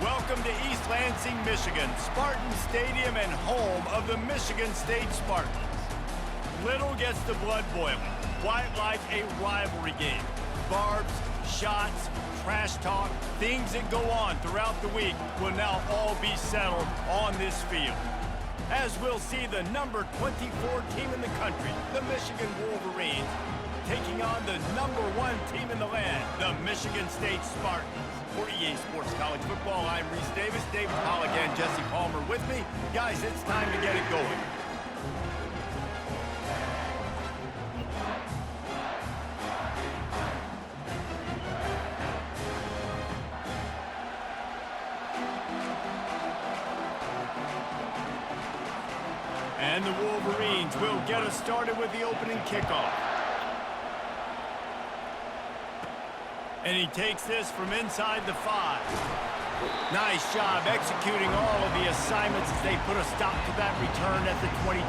Welcome to East Lansing, Michigan, Spartan Stadium and home of the Michigan State Spartans. Little gets the blood boiling, quite like a rivalry game. Barbs, shots, trash talk, things that go on throughout the week will now all be settled on this field. As we'll see the number 24 team in the country, the Michigan Wolverines, taking on the number 1 team in the land, the Michigan State Spartans. For EA Sports College Football, I'm Reese Davis, David Pollock and Jesse Palmer with me. Guys, it's time to get it going. And the Wolverines will get us started with the opening kickoff. And he takes this from inside the 5. Nice job executing all of the assignments as they put a stop to that return at the 22.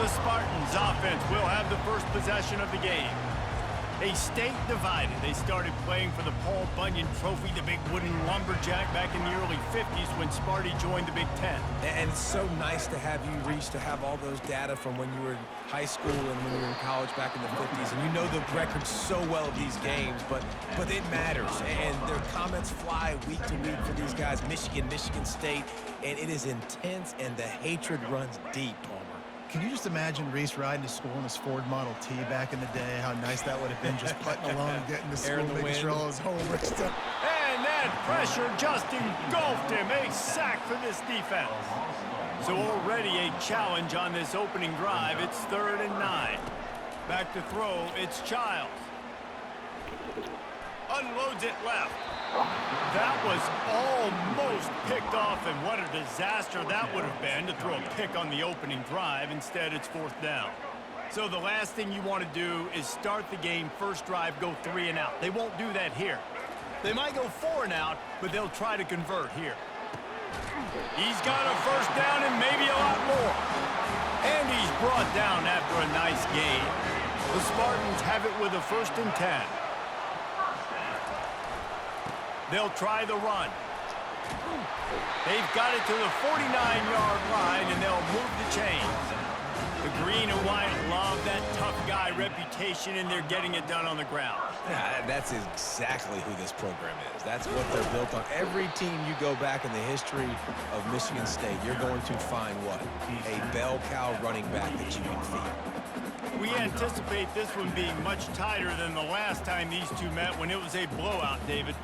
The Spartans offense will have the first possession of the game. A state divided. They started playing for the Paul Bunyan Trophy, the big wooden lumberjack, back in the early 50s when Sparty joined the Big Ten. And it's so nice to have you, Reese, to have all those data from when you were in high school and when you were in college back in the 50s. And you know the records so well of these games, but it matters. And their comments fly week to week for these guys, Michigan, Michigan State, and it is intense and the hatred runs deep, Palmer. Can you just imagine Reese riding to school in his Ford Model T back in the day? How nice that would have been, just putting along, getting to school, making sure all his homework stuff. And that pressure just engulfed him. A sack for this defense. So already a challenge on this opening drive. It's 3rd and 9. Back to throw, it's Childs. Unloads it left. That was almost picked off, and what a disaster that would have been to throw a pick on the opening drive. Instead, it's 4th down. So the last thing you want to do is start the game, first drive, go 3 and out. They won't do that here. They might go 4 and out, but they'll try to convert here. He's got a first down and maybe a lot more. And he's brought down after a nice gain. The Spartans have it with a 1st and 10. They'll try the run. They've got it to the 49-yard line, and they'll move the chains. The green and white love that tough guy reputation, and they're getting it done on the ground. Yeah, that's exactly who this program is. That's what they're built on. Every team you go back in the history of Michigan State, you're going to find what? A bell cow running back that you can feed. We anticipate this one being much tighter than the last time these two met when it was a blowout, David.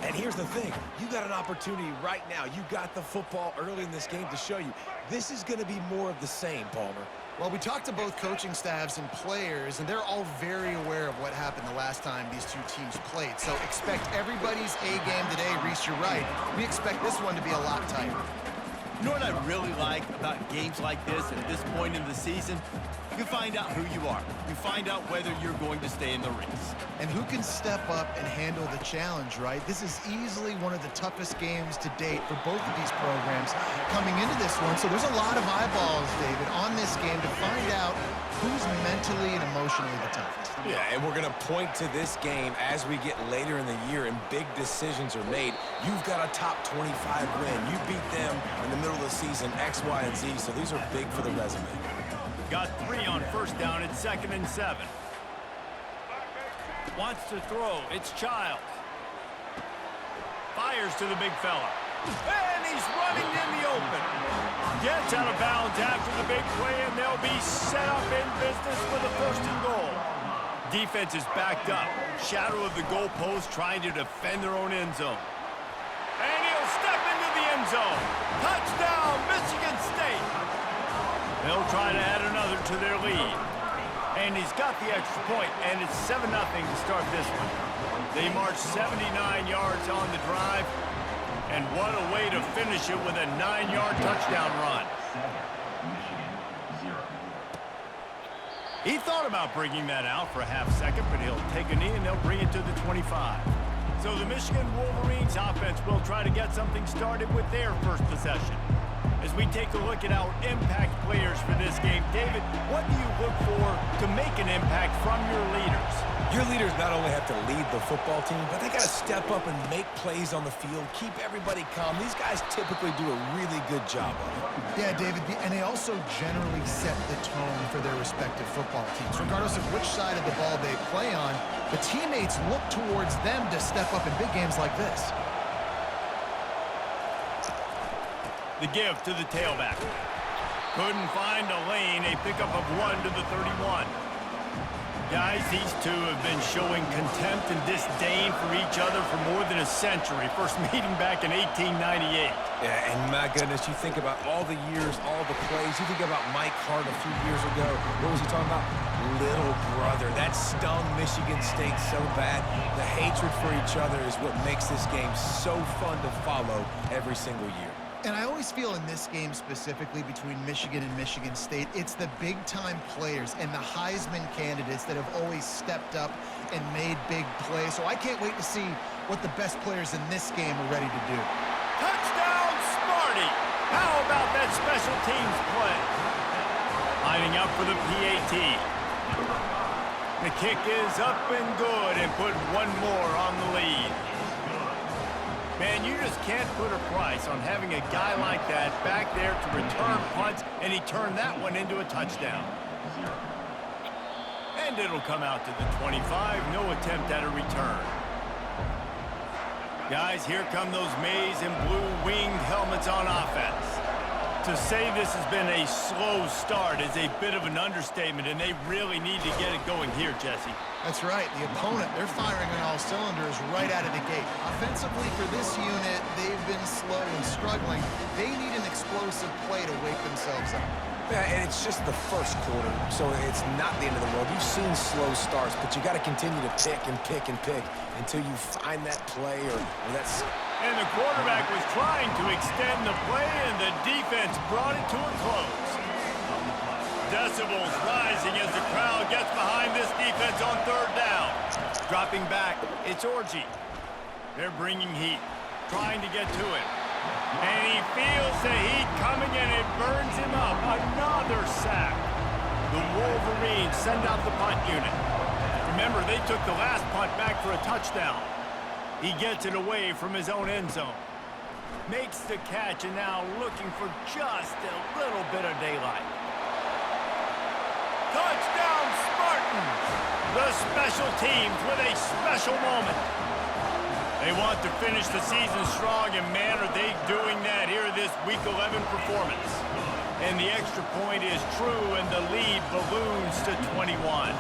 And here's the thing. You got an opportunity right now. You got the football early in this game to show you. This is going to be more of the same, Palmer. Well, we talked to both coaching staffs and players, and they're all very aware of what happened the last time these two teams played. So expect everybody's A game today. Reese, you're right. We expect this one to be a lot tighter. You know what I really like about games like this at this point in the season? You find out who you are. You find out whether you're going to stay in the race. And who can step up and handle the challenge, right? This is easily one of the toughest games to date for both of these programs coming into this one. So there's a lot of eyeballs, David, on this game to find out who's mentally and emotionally the toughest. Yeah, and we're going to point to this game as we get later in the year and big decisions are made. You've got a top 25 win. You beat them in the middle of the season, X, Y, and Z, so these are big for the resume. Got 3 on 1st down. It's 2nd and 7. Wants to throw. It's Childs. Fires to the big fella. And he's running in the open. Gets out of bounds after the big play, and they'll be set up in business for the 1st and goal. Defense is backed up. Shadow of the goalpost trying to defend their own end zone. And he'll step into the end zone. Touchdown, Michigan State. They'll try to add another to their lead. And he's got the extra point, and it's 7-0 to start this one. They march 79 yards on the drive, and what a way to finish it with a 9-yard touchdown run. He thought about bringing that out for a half second, but he'll take a knee, and they'll bring it to the 25. So the Michigan Wolverines offense will try to get something started with their first possession. As we take a look at our impact players for this game, David, what do you look for to make an impact from your leaders? Your leaders not only have to lead the football team, but they got to step up and make plays on the field, keep everybody calm. These guys typically do a really good job of it. Yeah, David, and they also generally set the tone for their respective football teams. Regardless of which side of the ball they play on, the teammates look towards them to step up in big games like this. The give to the tailback. Couldn't find a lane, a pickup of 1 to the 31. Guys, these two have been showing contempt and disdain for each other for more than a century. First meeting back in 1898. Yeah, and my goodness, you think about all the years, all the plays. You think about Mike Hart a few years ago. What was he talking about? Little brother. That stung Michigan State so bad. The hatred for each other is what makes this game so fun to follow every single year. And I always feel in this game specifically between Michigan and Michigan State, it's the big-time players and the Heisman candidates that have always stepped up and made big plays. So I can't wait to see what the best players in this game are ready to do. Touchdown, Sparty! How about that special teams play? Lining up for the PAT. The kick is up and good and put one more on the lead. Man, you just can't put a price on having a guy like that back there to return punts, and he turned that one into a touchdown. And it'll come out to the 25, no attempt at a return. Guys, here come those maize and blue winged helmets on offense. To say this has been a slow start is a bit of an understatement, and they really need to get it going here, Jesse. That's right. The opponent, they're firing on all cylinders right out of the gate. Offensively for this unit, they've been slow and struggling. They need an explosive play to wake themselves up. Yeah, and it's just the first quarter, so it's not the end of the world. You've seen slow starts, but you got to continue to pick and pick and pick until you find that play or that's... And the quarterback was trying to extend the play, and the defense brought it to a close. Decibels rising as the crowd gets behind this defense on third down. Dropping back, it's Orgy. They're bringing heat, trying to get to him. And he feels the heat coming, and it burns him up. Another sack. The Wolverines send out the punt unit. Remember, they took the last punt back for a touchdown. He gets it away from his own end zone. Makes the catch, and now looking for just a little bit of daylight. Touchdown, Spartans! The special teams with a special moment. They want to finish the season strong, and man, are they doing that here this Week 11 performance. And the extra point is true, and the lead balloons to 21.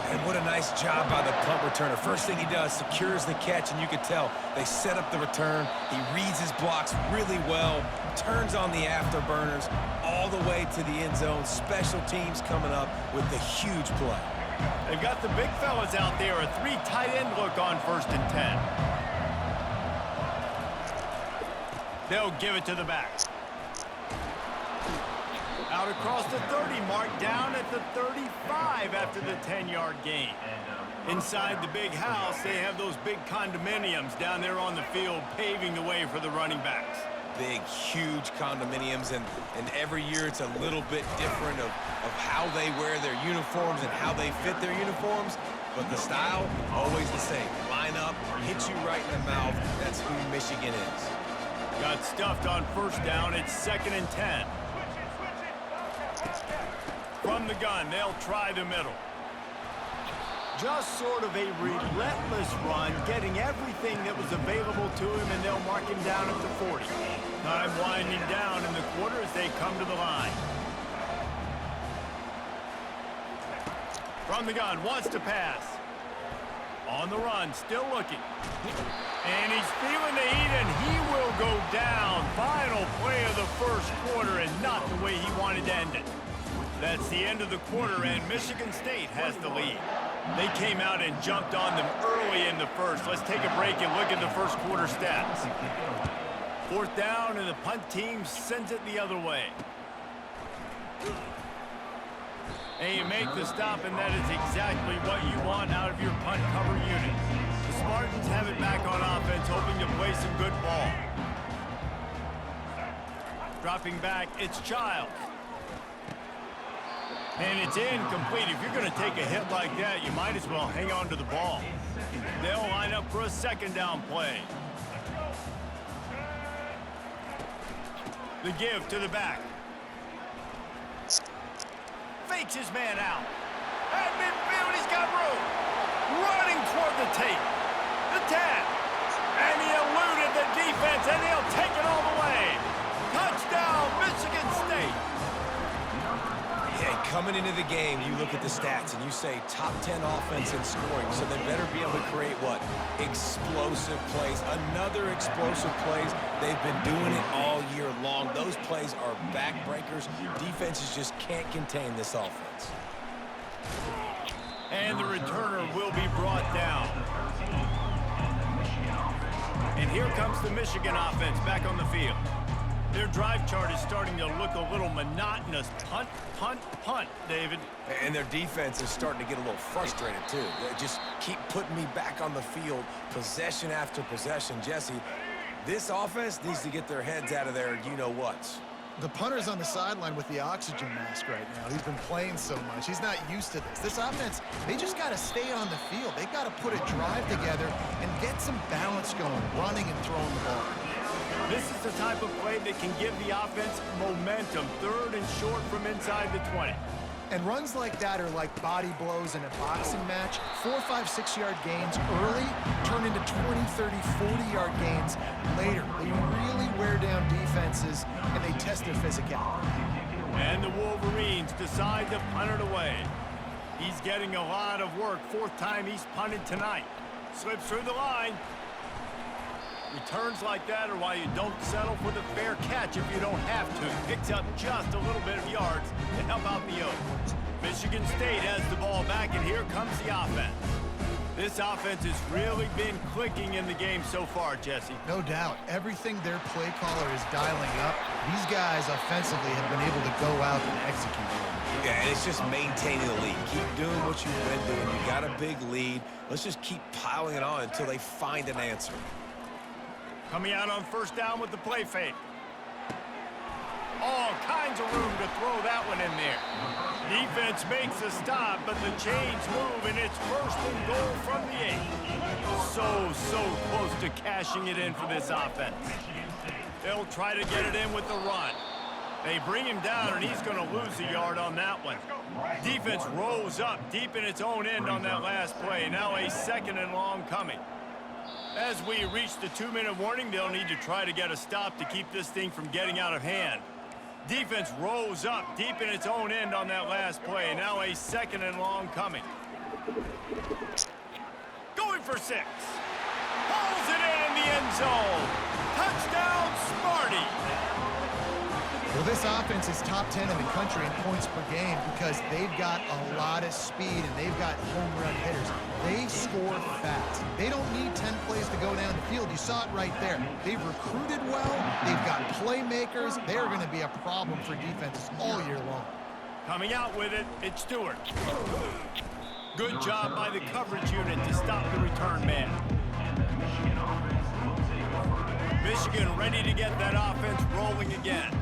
And what a nice job by the punt returner. First thing he does, secures the catch, and you can tell they set up the return. He reads his blocks really well, turns on the afterburners all the way to the end zone. Special teams coming up with the huge play. They've got the big fellas out there, a 3 tight end look on 1st and 10. They'll give it to the back. Out across the 30 mark, down at the 35 after the 10-yard gain. Inside the big house, they have those big condominiums down there on the field paving the way for the running backs. Big, huge condominiums, and every year it's a little bit different of how they wear their uniforms and how they fit their uniforms, but the style, always the same. Line up, hit you right in the mouth. That's who Michigan is. Got stuffed on 1st down. It's 2nd and 10. From the gun, they'll try the middle. Just sort of a relentless run, getting everything that was available to him, and they'll mark him down at the 40. Time winding down in the quarter as they come to the line. From the gun, wants to pass. On the run, still looking. And he's feeling the heat, and he will go down. Final play of the first quarter, and not the way he wanted to end it. That's the end of the quarter, and Michigan State has the lead. They came out and jumped on them early in the first. Let's take a break and look at the first quarter stats. 4th down, and the punt team sends it the other way. And you make the stop, and that is exactly what you want out of your punt cover unit. The Spartans have it back on offense, hoping to play some good ball. Dropping back, it's Childs. And it's incomplete. If you're going to take a hit like that, you might as well hang on to the ball. They'll line up for a second down play. The give to the back. Fakes his man out. At midfield, he's got room. Running toward the tape. The tap. And he eluded the defense, and they'll take it all the way. Touchdown, Michigan State. Yeah, coming into the game, you look at the stats, and you say top 10 offense in scoring, so they better be able to create what? Explosive plays. Another explosive plays. They've been doing it all year long. Those plays are backbreakers. Defenses just can't contain this offense. And the returner will be brought down. And here comes the Michigan offense back on the field. Their drive chart is starting to look a little monotonous. Punt, punt, punt, David. And their defense is starting to get a little frustrated, too. They just keep putting me back on the field, possession after possession. Jesse, this offense needs to get their heads out of their you-know-whats. The punter's on the sideline with the oxygen mask right now. He's been playing so much. He's not used to this. This offense, they just got to stay on the field. They've got to put a drive together and get some balance going, running and throwing the ball. This is the type of play that can give the offense momentum. Third and short from inside the 20. And runs like that are like body blows in a boxing match. 4, 5, 6-yard gains early turn into 20, 30, 40-yard gains later. They really wear down defenses, and they test their physicality. And the Wolverines decide to punt it away. He's getting a lot of work. Fourth time he's punted tonight. Slips through the line. Returns like that are why you don't settle for the fair catch if you don't have to. Picks up just a little bit of yards to help out the Oaks. Michigan State has the ball back, and here comes the offense. This offense has really been clicking in the game so far, Jesse. No doubt. Everything their play caller is dialing up, these guys offensively have been able to go out and execute. Yeah, and it's just maintaining the lead. Keep doing what you've been doing. You got a big lead. Let's just keep piling it on until they find an answer. Coming out on first down with the play fake. All kinds of room to throw that one in there. Defense makes a stop, but the chains move, and it's first and goal from the 8. So close to cashing it in for this offense. They'll try to get it in with the run. They bring him down, and he's going to lose a yard on that one. Defense rolls up deep in its own end on that last play. Now a second and long coming. As we reach the 2-minute warning, they'll need to try to get a stop to keep this thing from getting out of hand. Defense rolls up deep in its own end on that last play. Now a second and long coming. Going for 6. Pulls it in the end zone. Touchdown, Sparty. Well, this offense is top 10 in the country in points per game because they've got a lot of speed and they've got home run hitters. They score fast. They don't need 10 plays to go down the field. You saw it right there. They've recruited well. They've got playmakers. They're going to be a problem for defenses all year long. Coming out with it, it's Stewart. Good job by the coverage unit to stop the return man. Michigan ready to get that offense rolling again.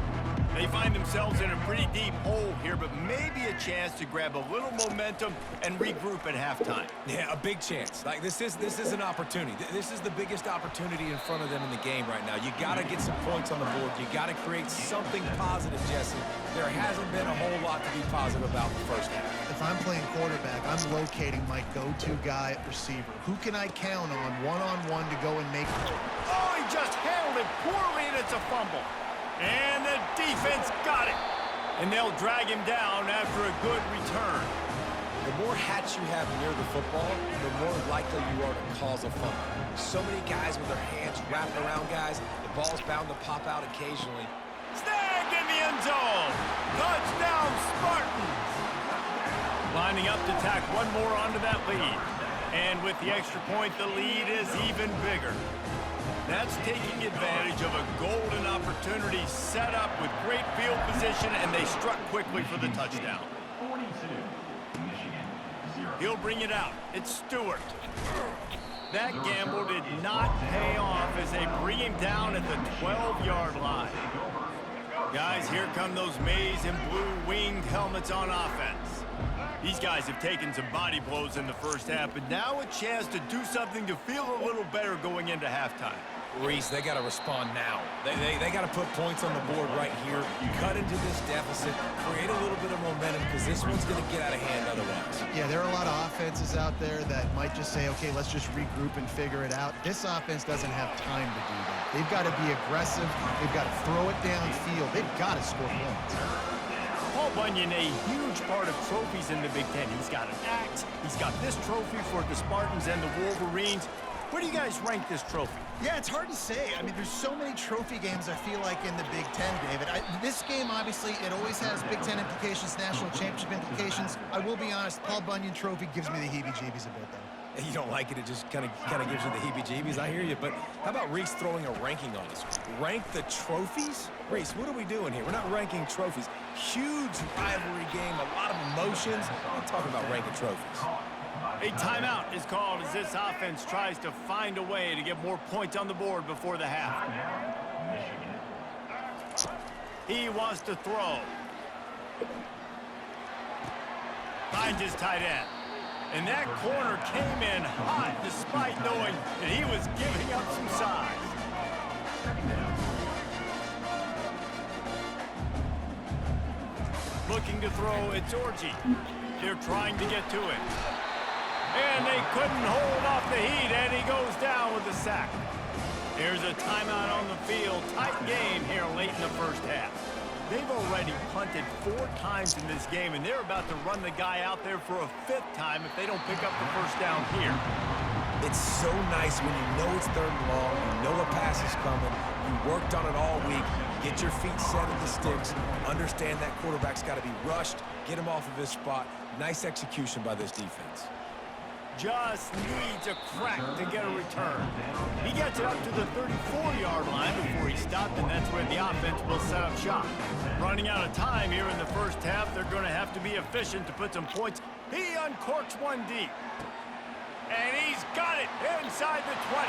They find themselves in a pretty deep hole here, but maybe a chance to grab a little momentum and regroup at halftime. Yeah, a big chance. Like this is an opportunity. This is the biggest opportunity in front of them in the game right now. You got to get some points on the board. You got to create something positive, Jesse. There hasn't been a whole lot to be positive about the first half. If I'm playing quarterback, I'm locating my go-to guy at receiver. Who can I count on one-on-one to go and make it? Oh, he just handled it poorly, and it's a fumble. And the defense got it. And they'll drag him down after a good return. The more hats you have near the football, the more likely you are to cause a fumble. So many guys with their hands wrapped around guys, the ball's bound to pop out occasionally. Snagged in the end zone. Touchdown, Spartans. Lining up to tack one more onto that lead. And with the extra point, the lead is even bigger. That's taking advantage of a golden opportunity set up with great field position, and they struck quickly for the touchdown. He'll bring it out. It's Stewart. That gamble did not pay off as they bring him down at the 12-yard line. Guys, here come those maize and blue winged helmets on offense. These guys have taken some body blows in the first half, but now a chance to do something to feel a little better going into halftime. Reese, they got to respond now. They got to put points on the board right here, cut into this deficit, create a little bit of momentum, because this one's going to get out of hand otherwise. Yeah, there are a lot of offenses out there that might just say, okay, let's just regroup and figure it out. This offense doesn't have time to do that. They've got to be aggressive. They've got to throw it downfield. They've got to score points. Paul Bunyan, a huge part of trophies in the Big Ten. He's got an axe. He's got this trophy for the Spartans and the Wolverines. Where do you guys rank this trophy? Yeah, it's hard to say. I mean, there's so many trophy games, I feel like, in the Big Ten, David. This game, obviously, it always has Big Ten implications, national championship implications. I will be honest, Paul Bunyan trophy gives me the heebie-jeebies a bit, though. You don't like it, it just kind of gives you the heebie-jeebies. I hear you, but how about Reese throwing a ranking on us? Rank the trophies? Reese, what are we doing here? We're not ranking trophies. Huge rivalry game, a lot of emotions. I'm talking about ranking trophies. A timeout is called as this offense tries to find a way to get more points on the board before the half. He wants to throw. Finds his tight end. And that corner came in hot despite knowing that he was giving up some size. Looking to throw, it's Orji. They're trying to get to it. And they couldn't hold off the heat, and he goes down with the sack. Here's a timeout on the field. Tight game here late in the first half. They've already punted 4 times in this game, and they're about to run the guy out there for a 5th time if they don't pick up the first down here. It's so nice when you know it's 3rd and long, you know a pass is coming, you worked on it all week, get your feet set at the sticks, understand that quarterback's got to be rushed, get him off of his spot. Nice execution by this defense. Just needs a crack to get a return. He gets it up to the 34-yard line before he stopped, and that's where the offense will set up shop. Running out of time here in the first half, they're going to have to be efficient to put some points. He uncorks one deep. And he's got it inside the 20.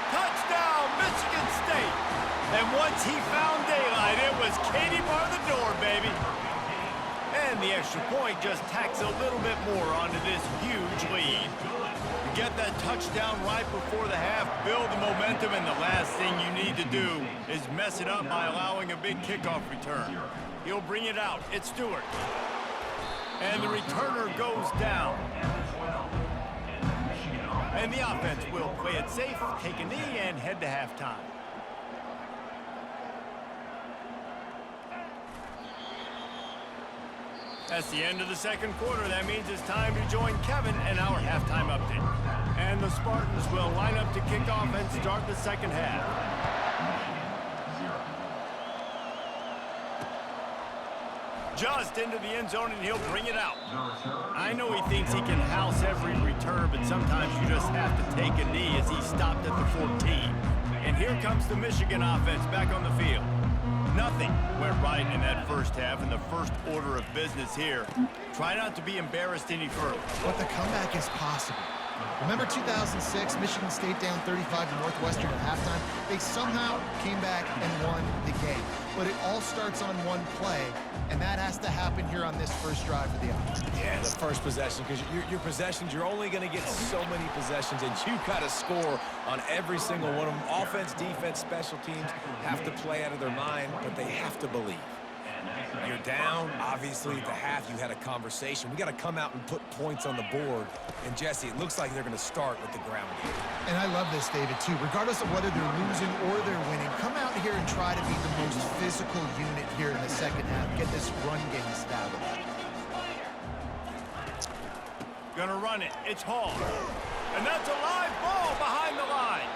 Touchdown, Michigan State. And once he found daylight, it was Katie bar the door, baby. And the extra point just tacks a little bit more onto this huge lead. You get that touchdown right before the half, build the momentum, and the last thing you need to do is mess it up by allowing a big kickoff return. He'll bring it out. It's Stewart. And the returner goes down. And the offense will play it safe, take a knee, and head to halftime. That's the end of the second quarter. That means it's time to join Kevin and our halftime update. And the Spartans will line up to kick off and start the second half. Just into the end zone, and he'll bring it out. I know he thinks he can house every return, but sometimes you just have to take a knee as he stopped at the 14. And here comes the Michigan offense back on the field. Nothing went right in that first half, and the first order of business here. Try not to be embarrassed any further. But the comeback is possible. Remember 2006, Michigan State down 35 to Northwestern at halftime? They somehow came back and won the game. But it all starts on one play, and that has to happen here on this first drive for the offense. Yeah, the first possession, because your possessions, you're only going to get so many possessions, and you got to score on every single one of them. Offense, defense, special teams have to play out of their mind, but they have to believe. You're down. Obviously, at the half, you had a conversation. We got to come out and put points on the board. And, Jesse, it looks like they're going to start with the ground game. And I love this, David, too. Regardless of whether they're losing or they're winning, come out here and try to be the most physical unit here in the second half. Get this run game established. Gonna run it. It's Hall. And that's a live ball behind the line.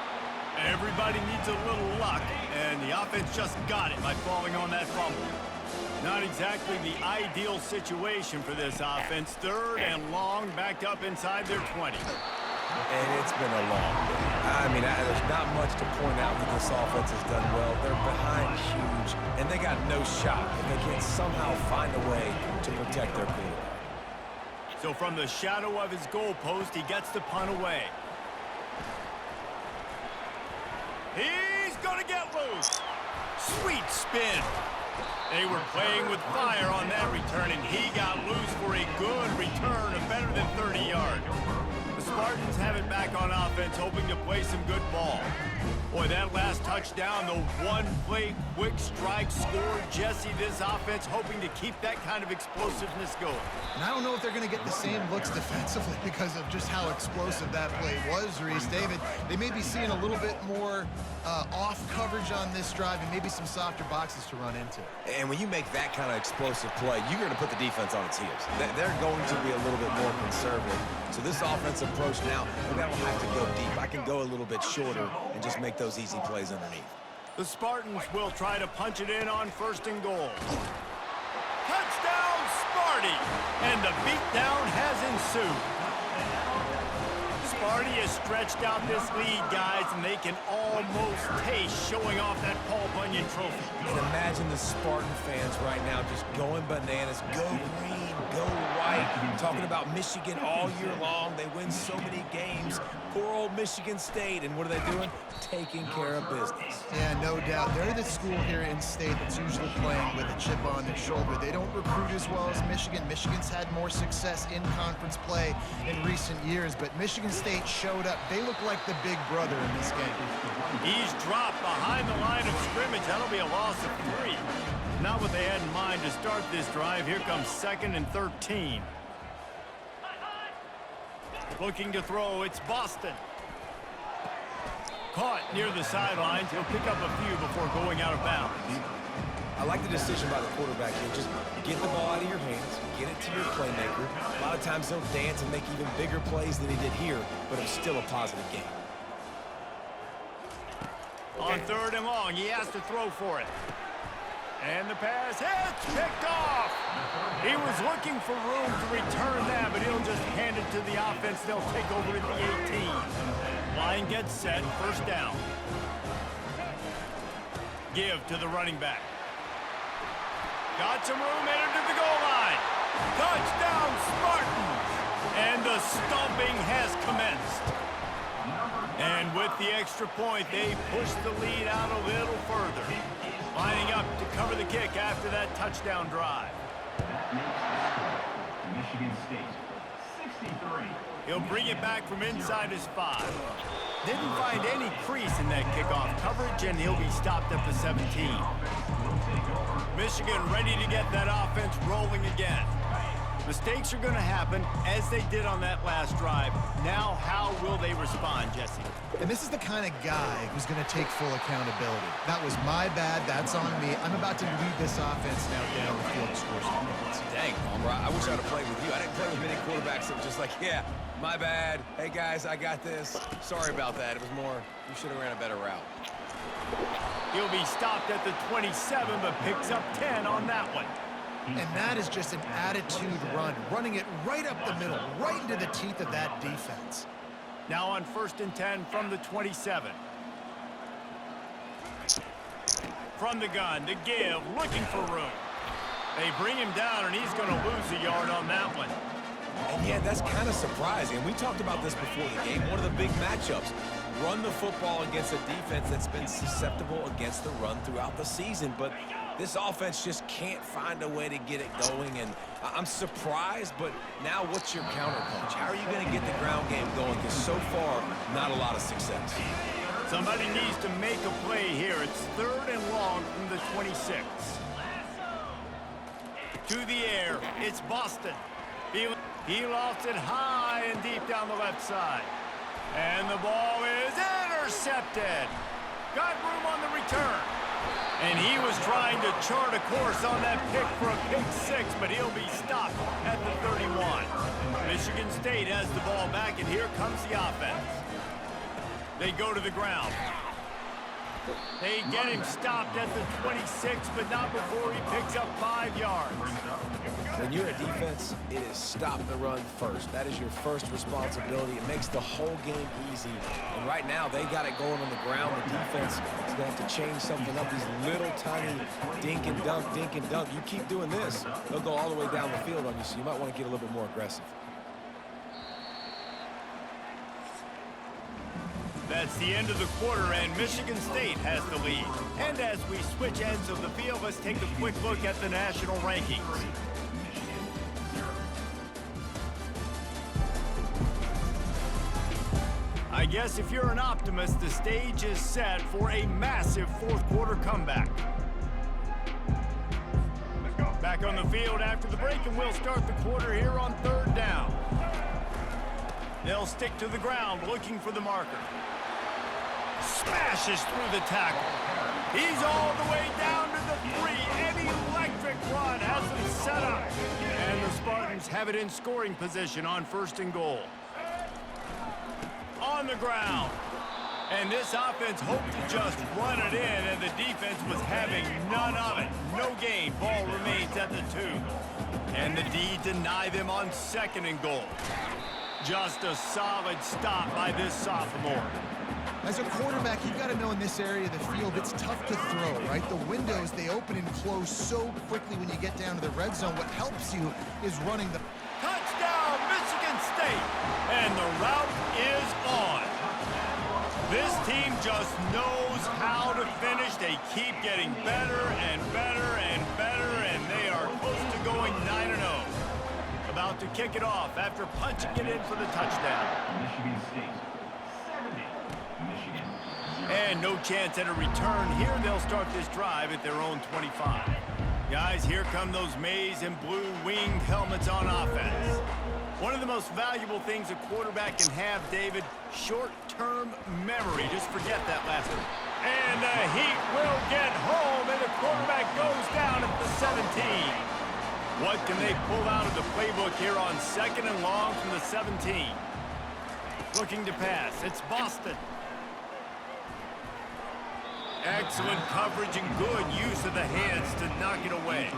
Everybody needs a little luck, and the offense just got it by falling on that fumble. Not exactly the ideal situation for this offense. 3rd and long, backed up inside their 20. And it's been a long day. I mean, there's not much to point out that this offense has done well. They're behind huge, and they got no shot if they can't somehow find a way to protect their quarterback. So from the shadow of his goalpost, he gets the punt away. He's gonna get loose. Sweet spin. They were playing with fire on that return, and he got loose for a good return of better than 30 yards. The Spartans have it back on offense, hoping to play some good ball. Boy, that last touchdown, the one-play quick strike score. Jesse, this offense hoping to keep that kind of explosiveness going. And I don't know if they're going to get the same looks defensively because of just how explosive that play was, Reese. David, they may be seeing a little bit more off coverage on this drive and maybe some softer boxes to run into. And when you make that kind of explosive play, you're going to put the defense on its heels. They're going to be a little bit more conservative. So this offensive approach now, they're going to have to go deep. I can go a little bit shorter and just make those easy plays underneath. The Spartans will try to punch it in on 1st and goal. Touchdown, Sparty! And the beatdown has ensued. Sparty has stretched out this lead, guys, and they can almost taste showing off that Paul Bunyan trophy. And imagine the Spartan fans right now just going bananas. Go green, go white. Talking about Michigan all year long. They win so many games. Poor old Michigan State. And what are they doing? Taking care of business. Yeah, no doubt. They're the school here in state that's usually playing with a chip on their shoulder. They don't recruit as well as Michigan. Michigan's had more success in conference play in recent years, but Michigan State showed up. They look like the big brother in this game. He's dropped behind the line of scrimmage. That'll be a loss of 3. Not what they had in mind to start this drive. Here comes 2nd and 13. Looking to throw, it's Boston. Caught near the sidelines. He'll pick up a few before going out of bounds. I like the decision by the quarterback here. Just get the ball out of your hands, get it to your playmaker. A lot of times he'll dance and make even bigger plays than he did here, but it's still a positive game. On 3rd and long, he has to throw for it. And the pass hits, picked off. He was looking for room to return that, but he'll just hand it to the offense. They'll take over at the 18. Line gets set, 1st down. Give to the running back. Got some room, headed to the goal line. Touchdown, Spartans! And the stomping has commenced. And with the extra point, they push the lead out a little further. Lining up to cover the kick after that touchdown drive. Michigan State, 63. He'll bring it back from inside his 5. Didn't find any crease in that kickoff coverage, and he'll be stopped at the 17. Michigan ready to get that offense rolling again. Mistakes are going to happen, as they did on that last drive. Now, how will they respond, Jesse? And this is the kind of guy who's going to take full accountability. That was my bad. That's on me. I'm about to lead this offense now down the field to score some points. Dang, Palmer, I wish I'd have played with you. I didn't play with many quarterbacks that were just like, yeah, my bad. Hey, guys, I got this. Sorry about that. It was more, you should have ran a better route. He'll be stopped at the 27, but picks up 10 on that one. And that is just an attitude run, running it right up the middle, right into the teeth of that defense. Now on 1st and 10 from the 27. From the gun, to give, looking for room. They bring him down, and he's going to lose a yard on that one. And yeah, that's kind of surprising. We talked about this before the game. One of the big matchups. Run the football against a defense that's been susceptible against the run throughout the season. But this offense just can't find a way to get it going. And I'm surprised, but now what's your counterpunch? How are you going to get the ground game going? Because so far, not a lot of success. Somebody needs to make a play here. It's 3rd and long from the 26. To the air, it's Boston. He lofts it high and deep down the left side. And the ball is intercepted. Got room on the return. And he was trying to chart a course on that pick for a pick 6, but he'll be stopped at the 31. Michigan State has the ball back, and here comes the offense. They go to the ground. They get him stopped at the 26, but not before he picks up 5 yards. When you're a defense, it is stop the run first. That is your first responsibility. It makes the whole game easy. And right now, they got it going on the ground. The defense is going to have to change something up. These little tiny dink and dunk, dink and dunk. You keep doing this, they'll go all the way down the field on you, so you might want to get a little bit more aggressive. That That's the end of the quarter, and Michigan State has the lead. And as we switch ends of the field, let's take a quick look at the national rankings. I guess if you're an optimist, the stage is set for a massive fourth quarter comeback. Back on the field after the break, and we'll start the quarter here on third down. They'll stick to the ground looking for the marker. Smashes through the tackle. He's all the way down to the 3. An electric run has them set up. And the Spartans have it in scoring position on first and goal. On the ground. And this offense hoped to just run it in, and the defense was having none of it. No gain. Ball remains at the 2. And the D deny them on second and goal. Just a solid stop by this sophomore. As a quarterback, you've got to know in this area of the field, it's tough to throw, right? The windows, they open and close so quickly when you get down to the red zone. What helps you is running the... Touchdown, Michigan State! And the route is on. This team just knows how to finish. They keep getting better and better and better, and they are close to going 9-0. About to kick it off after punching it in for the touchdown. Michigan State, 70. Michigan. And no chance at a return here. They'll start this drive at their own 25. Guys, here come those maize and blue winged helmets on offense. One of the most valuable things a quarterback can have, David, short-term memory. Just forget that last one. And the Heat will get home, and the quarterback goes down at the 17. What can they pull out of the playbook here on second and long from the 17? Looking to pass. It's Boston. Excellent coverage and good use of the hands to knock it away.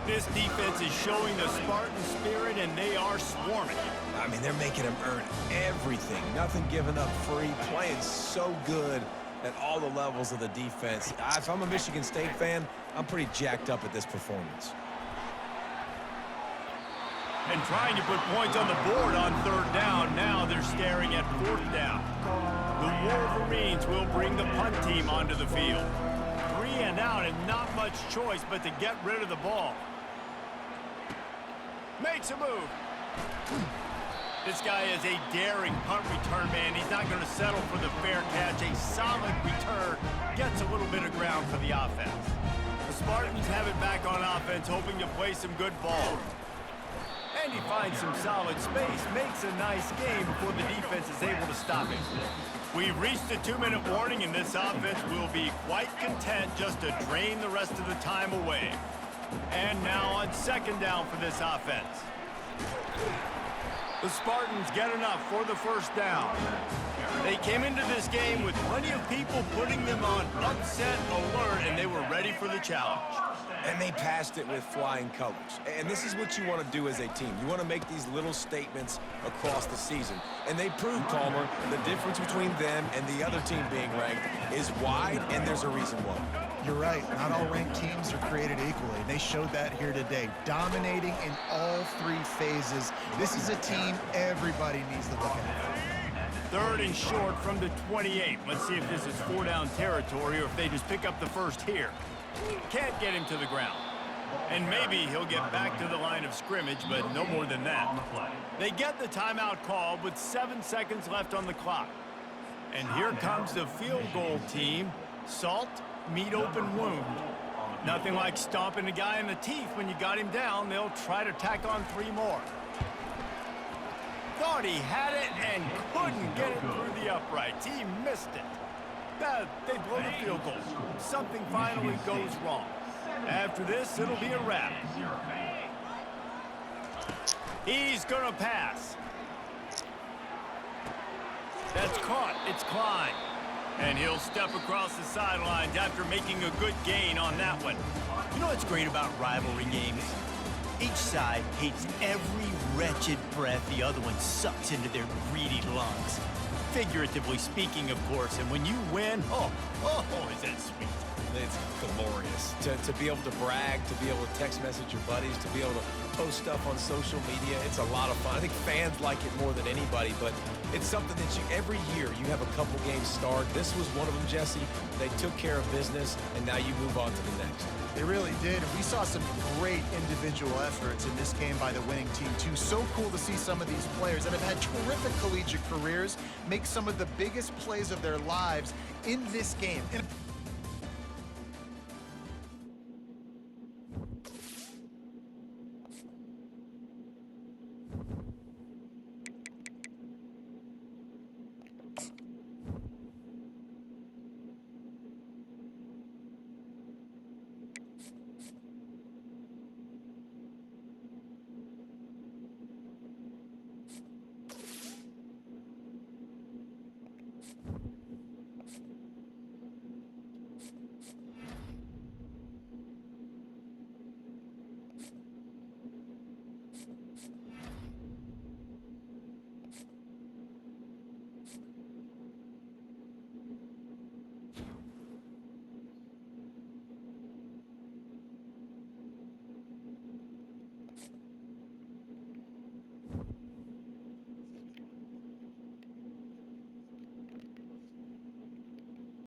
This defense is showing the Spartan spirit, and they are swarming. I mean, they're making them earn everything. Nothing given up free. Playing so good at all the levels of the defense. If I'm a Michigan State fan, I'm pretty jacked up at this performance. And trying to put points on the board on third down. Now they're staring at fourth down. The Wolverines will bring the punt team onto the field. 3 and out, and not much choice but to get rid of the ball. Makes a move. This guy is a daring punt return man. He's not going to settle for the fair catch. A solid return gets a little bit of ground for the offense. The Spartans have it back on offense, hoping to play some good ball. And he finds some solid space, makes a nice game before the defense is able to stop him. We've reached a 2-minute warning, and this offense will be quite content just to drain the rest of the time away. And now on second down for this offense. The Spartans get enough for the first down. They came into this game with plenty of people putting them on upset alert, and they were ready for the challenge. And they passed it with flying colors. And this is what you want to do as a team. You want to make these little statements across the season. And they proved, Palmer, the difference between them and the other team being ranked is wide, and there's a reason why. You're right. Not all ranked teams are created equally. They showed that here today, dominating in all 3 phases. This is a team everybody needs to look at. Third and short from the 28. Let's see if this is 4-down territory or if they just pick up the first here. Can't get him to the ground. And maybe he'll get back to the line of scrimmage, but no more than that. They get the timeout called with 7 seconds left on the clock. And here comes the field goal team. Salt, meet open wound. Nothing like stomping a guy in the teeth when you got him down. They'll try to tack on 3 more. Thought he had it and couldn't get it through the uprights. He missed it. They blow the field goal. Something finally goes wrong. After this, it'll be a wrap. He's gonna pass. That's caught. It's Klein. And he'll step across the sidelines after making a good gain on that one. You know what's great about rivalry games? Each side hates every wretched breath the other one sucks into their greedy lungs. Figuratively speaking, of course, and when you win, oh, is that sweet. it's glorious to be able to brag, to be able to text message your buddies, to be able to post stuff on social media. It's a lot of fun. I think fans like it more than anybody, but it's something that every year you have a couple games start. This was one of them, Jesse. They took care of business, and now you move on to the next. They really did. And we saw some great individual efforts in this game by the winning team, too. So cool to see some of these players that have had terrific collegiate careers make some of the biggest plays of their lives in this game. And